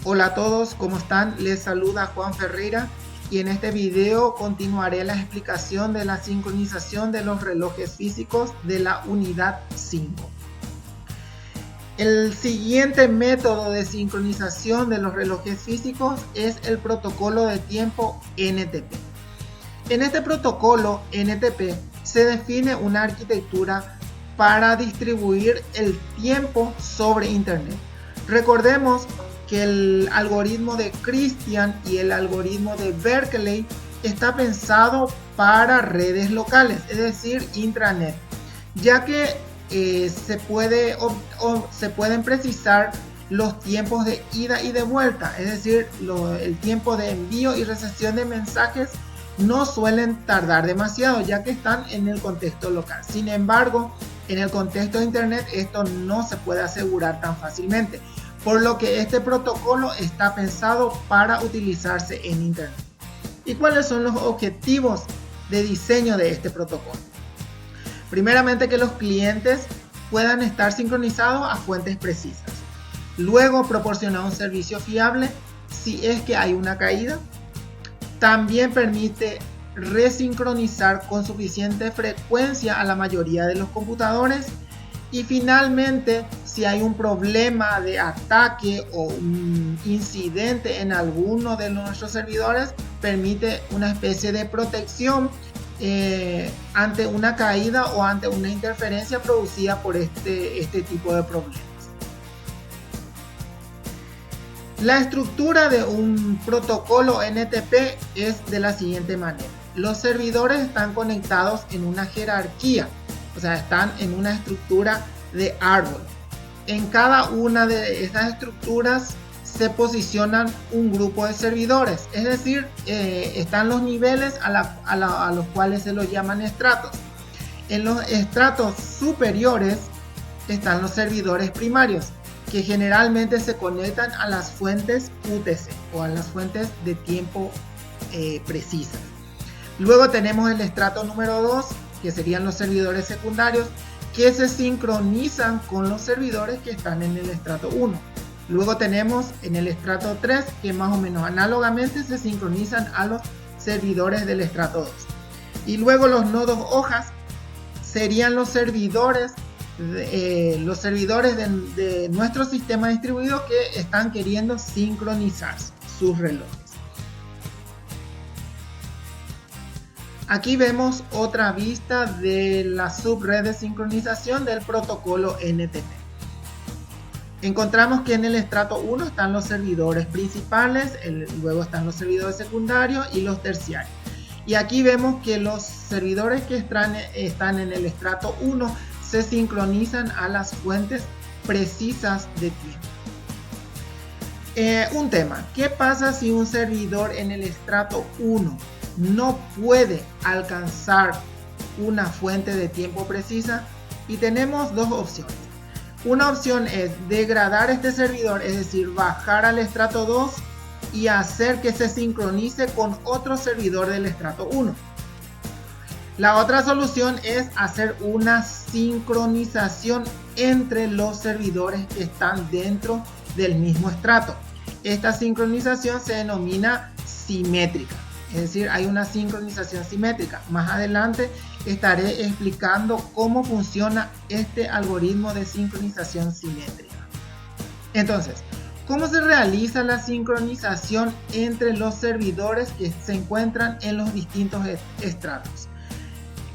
Hola a todos, ¿cómo están? Les saluda Juan Ferreira y en este video continuaré la explicación de la sincronización de los relojes físicos de la unidad 5. El siguiente método de sincronización de los relojes físicos es el protocolo de tiempo NTP. En este protocolo NTP se define una arquitectura para distribuir el tiempo sobre Internet. Recordemos que el algoritmo de Christian y el algoritmo de Berkeley está pensado para redes locales, es decir, intranet, ya que se pueden precisar los tiempos de ida y de vuelta, es decir, el tiempo de envío y recepción de mensajes no suelen tardar demasiado, ya que están en el contexto local. Sin embargo, en el contexto de Internet esto no se puede asegurar tan fácilmente, por lo que este protocolo está pensado para utilizarse en Internet. ¿Y cuáles son los objetivos de diseño de este protocolo? Primeramente, que los clientes puedan estar sincronizados a fuentes precisas. Luego, proporcionar un servicio fiable si es que hay una caída. También permite resincronizar con suficiente frecuencia a la mayoría de los computadores. Y finalmente, si hay un problema de ataque o un incidente en alguno de nuestros servidores, permite una especie de protección ante una caída o ante una interferencia producida por este tipo de problemas. La estructura de un protocolo NTP es de la siguiente manera. Los servidores están conectados en una jerarquía, o sea, están en una estructura de árbol. En cada una de estas estructuras se posicionan un grupo de servidores, es decir, están los niveles a los cuales se los llaman estratos. En los estratos superiores están los servidores primarios, que generalmente se conectan a las fuentes UTC o a las fuentes de tiempo precisas. Luego tenemos el estrato número 2, que serían los servidores secundarios, que se sincronizan con los servidores que están en el estrato 1. Luego tenemos en el estrato 3, que más o menos análogamente se sincronizan a los servidores del estrato 2. Y luego los nodos hojas serían los servidores de nuestro sistema distribuido que están queriendo sincronizar sus relojes. Aquí vemos otra vista de la subred de sincronización del protocolo NTP. Encontramos que en el estrato 1 están los servidores principales, luego están los servidores secundarios y los terciarios. Y aquí vemos que los servidores que están en el estrato 1 se sincronizan a las fuentes precisas de tiempo. Un tema, ¿qué pasa si un servidor en el estrato 1 no puede alcanzar una fuente de tiempo precisa? Y tenemos dos opciones. Una opción es degradar este servidor, es decir, bajar al estrato 2 y hacer que se sincronice con otro servidor del estrato 1. La otra solución es hacer una sincronización entre los servidores que están dentro del mismo estrato. Esta sincronización se denomina simétrica, es decir, hay una sincronización simétrica. Más adelante estaré explicando cómo funciona este algoritmo de sincronización simétrica. Entonces, ¿cómo se realiza la sincronización entre los servidores que se encuentran en los distintos estratos?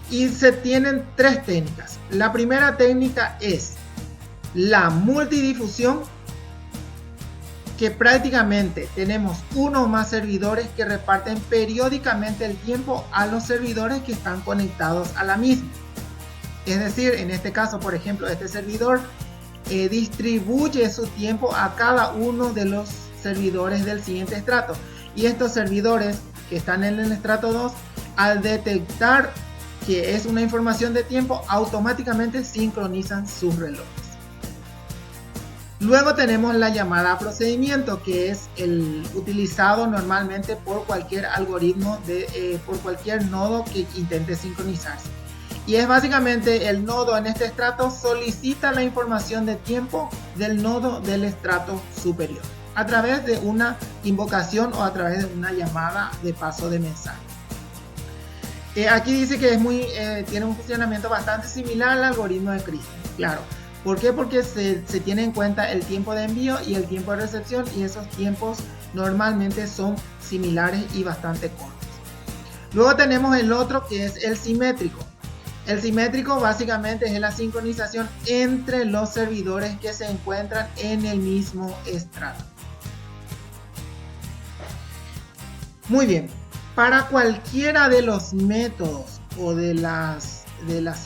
Y se tienen tres técnicas. La primera técnica es la multidifusión, que prácticamente tenemos uno o más servidores que reparten periódicamente el tiempo a los servidores que están conectados a la misma. Es decir, en este caso, por ejemplo, este servidor distribuye su tiempo a cada uno de los servidores del siguiente estrato. Y estos servidores que están en el estrato 2, al detectar que es una información de tiempo, automáticamente sincronizan sus relojes. Luego tenemos la llamada a procedimiento, que es el utilizado normalmente por cualquier algoritmo, por cualquier nodo que intente sincronizarse. Y es básicamente el nodo en este estrato solicita la información de tiempo del nodo del estrato superior. a través de una invocación o a través de una llamada de paso de mensaje. Aquí dice que tiene un funcionamiento bastante similar al algoritmo de Christian. Claro, ¿por qué? Porque se tiene en cuenta el tiempo de envío y el tiempo de recepción, y esos tiempos normalmente son similares y bastante cortos. Luego tenemos el otro, que es el simétrico. El simétrico básicamente es la sincronización entre los servidores que se encuentran en el mismo estrato. Muy bien, para cualquiera de los métodos o de las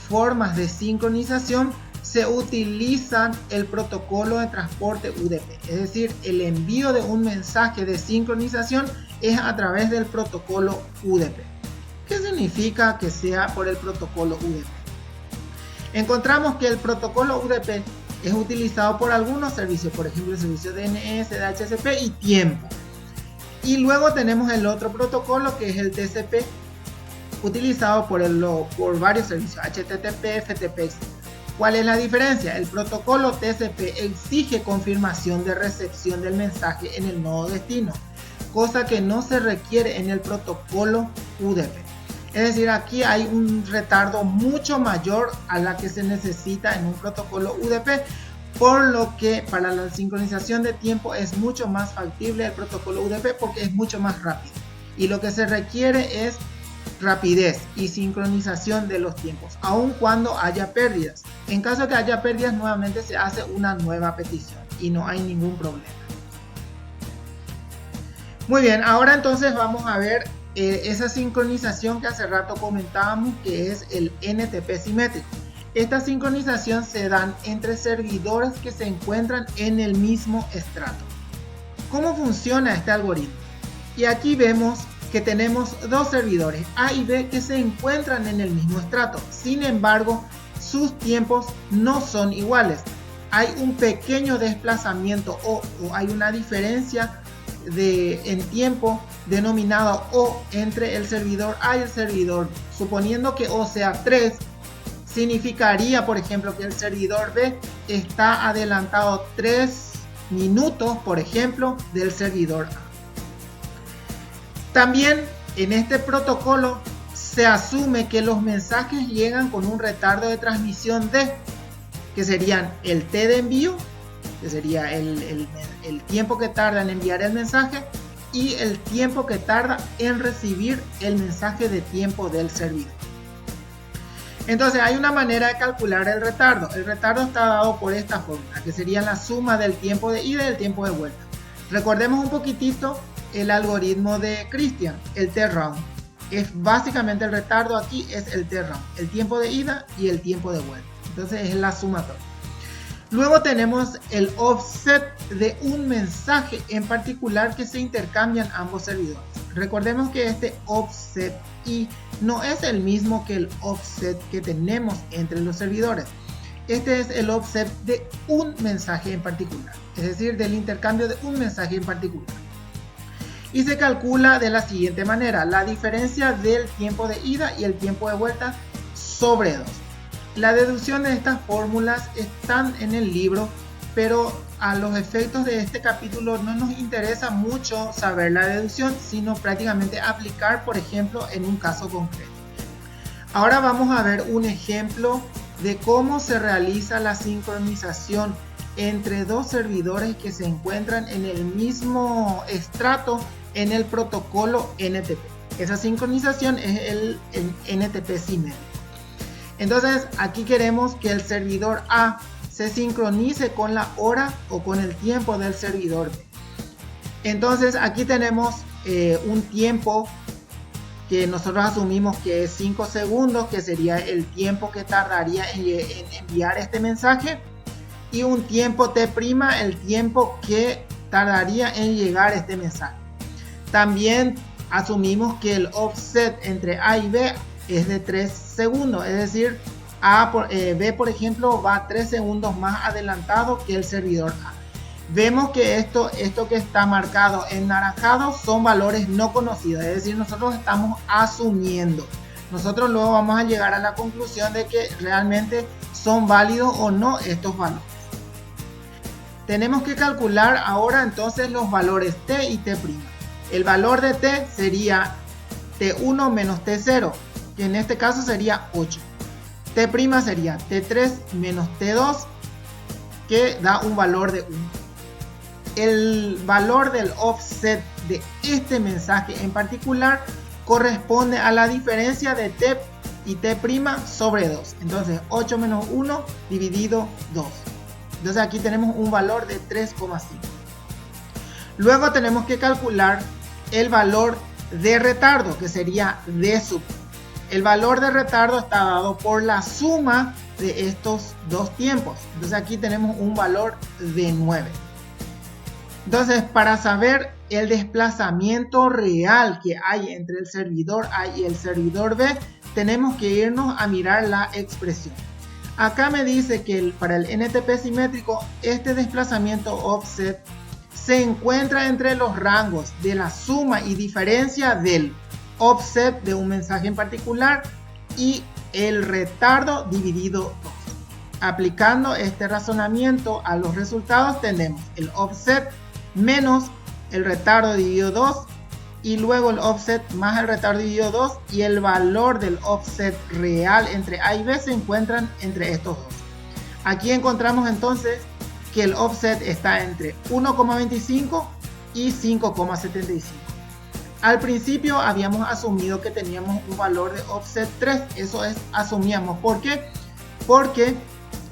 formas de sincronización se utiliza el protocolo de transporte UDP, es decir, el envío de un mensaje de sincronización es a través del protocolo UDP. ¿Qué significa que sea por el protocolo UDP? Encontramos que el protocolo UDP es utilizado por algunos servicios, por ejemplo el servicio DNS, DHCP y tiempo. Y luego tenemos el otro protocolo, que es el TCP, utilizado por varios servicios, HTTP, FTP, etc. ¿Cuál es la diferencia? El protocolo TCP exige confirmación de recepción del mensaje en el nodo destino, cosa que no se requiere en el protocolo UDP. Es decir, aquí hay un retardo mucho mayor a la que se necesita en un protocolo UDP, por lo que para la sincronización de tiempo es mucho más factible el protocolo UDP porque es mucho más rápido. Y lo que se requiere es rapidez y sincronización de los tiempos, aun cuando haya pérdidas. En caso de que haya pérdidas, nuevamente se hace una nueva petición y no hay ningún problema. Muy bien, ahora entonces vamos a ver esa sincronización que hace rato comentábamos, que es el NTP simétrico. Esta sincronización se da entre servidores que se encuentran en el mismo estrato. ¿Cómo funciona este algoritmo? Y aquí vemos que tenemos dos servidores A y B que se encuentran en el mismo estrato. Sin embargo, sus tiempos no son iguales. Hay un pequeño desplazamiento o hay una diferencia en tiempo denominado O entre el servidor A y el servidor B. Suponiendo que O sea 3, significaría, por ejemplo, que el servidor B está adelantado 3 minutos, por ejemplo, del servidor A. También en este protocolo se asume que los mensajes llegan con un retardo de transmisión D, que serían el T de envío, que sería el tiempo que tarda en enviar el mensaje, y el tiempo que tarda en recibir el mensaje de tiempo del servidor. Entonces hay una manera de calcular el retardo. El retardo está dado por esta fórmula, que sería la suma del tiempo de ida y del tiempo de vuelta. Recordemos un poquitito el algoritmo de Christian, el T-round. Es básicamente el retardo aquí es el T-round, el tiempo de ida y el tiempo de vuelta. Entonces es la sumatoria. Luego tenemos el offset de un mensaje en particular que se intercambian ambos servidores. Recordemos que este offset y no es el mismo que el offset que tenemos entre los servidores. Este es el offset de un mensaje en particular, es decir, del intercambio de un mensaje en particular. Y se calcula de la siguiente manera: la diferencia del tiempo de ida y el tiempo de vuelta sobre 2. La deducción de estas fórmulas están en el libro, pero a los efectos de este capítulo no nos interesa mucho saber la deducción, sino prácticamente aplicar, por ejemplo, en un caso concreto. Ahora vamos a ver un ejemplo de cómo se realiza la sincronización entre dos servidores que se encuentran en el mismo estrato en el protocolo NTP. Esa sincronización es el NTP simétrico. Entonces aquí queremos que el servidor A se sincronice con la hora o con el tiempo del servidor B. Entonces aquí tenemos un tiempo que nosotros asumimos que es 5 segundos, que sería el tiempo que tardaría en enviar este mensaje, y un tiempo T', el tiempo que tardaría en llegar este mensaje. También asumimos que el offset entre A y B es de 3 segundos, es decir, B por ejemplo va 3 segundos más adelantado que el servidor A. Vemos que esto que está marcado en naranjado son valores no conocidos, es decir, nosotros estamos asumiendo. Nosotros luego vamos a llegar a la conclusión de que realmente son válidos o no estos valores. Tenemos que calcular ahora entonces los valores t y t'. El valor de t sería t1 menos t0, que en este caso sería 8. T' sería t3 menos t2, que da un valor de 1. El valor del offset de este mensaje en particular corresponde a la diferencia de t y t' sobre 2. Entonces 8 menos 1 dividido 2. Entonces aquí tenemos un valor de 3,5. Luego tenemos que calcular el valor de retardo, que sería d sub. El valor de retardo está dado por la suma de estos dos tiempos. Entonces aquí tenemos un valor de 9. Entonces, para saber el desplazamiento real que hay entre el servidor A y el servidor B, tenemos que irnos a mirar la expresión. Acá me dice que para el NTP simétrico, este desplazamiento offset se encuentra entre los rangos de la suma y diferencia del offset de un mensaje en particular y el retardo dividido 2. Aplicando este razonamiento a los resultados, tenemos el offset menos el retardo dividido 2 y luego el offset más el retardo dividido 2, y el valor del offset real entre A y B se encuentran entre estos dos. Aquí encontramos entonces que el offset está entre 1,25 y 5,75. Al principio habíamos asumido que teníamos un valor de offset 3, eso es, asumíamos. ¿Por qué? Porque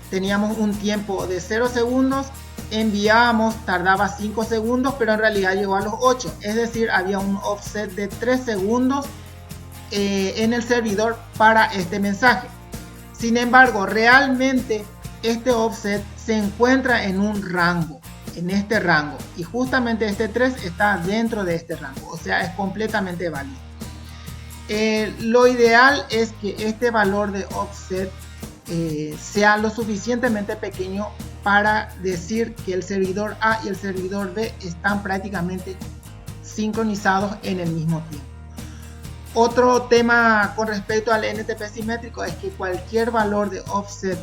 teníamos un tiempo de 0 segundos, enviábamos, tardaba 5 segundos, pero en realidad llegó a los 8, es decir, había un offset de 3 segundos en el servidor para este mensaje. Sin embargo, realmente este offset se encuentra en un rango, en este rango, y justamente este 3 está dentro de este rango, o sea, es completamente válido. Lo ideal es que este valor de offset sea lo suficientemente pequeño para decir que el servidor A y el servidor B están prácticamente sincronizados en el mismo tiempo. Otro tema con respecto al NTP simétrico es que cualquier valor de offset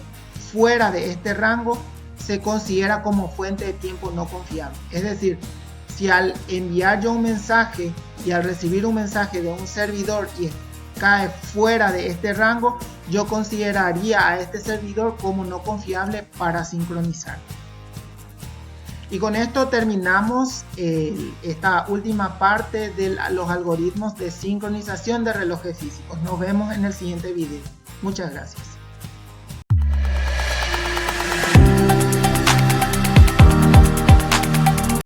fuera de este rango se considera como fuente de tiempo no confiable. Es decir, si al enviar yo un mensaje y al recibir un mensaje de un servidor y cae fuera de este rango, yo consideraría a este servidor como no confiable para sincronizar. Y con esto terminamos esta última parte de los algoritmos de sincronización de relojes físicos. Nos vemos en el siguiente video. Muchas gracias.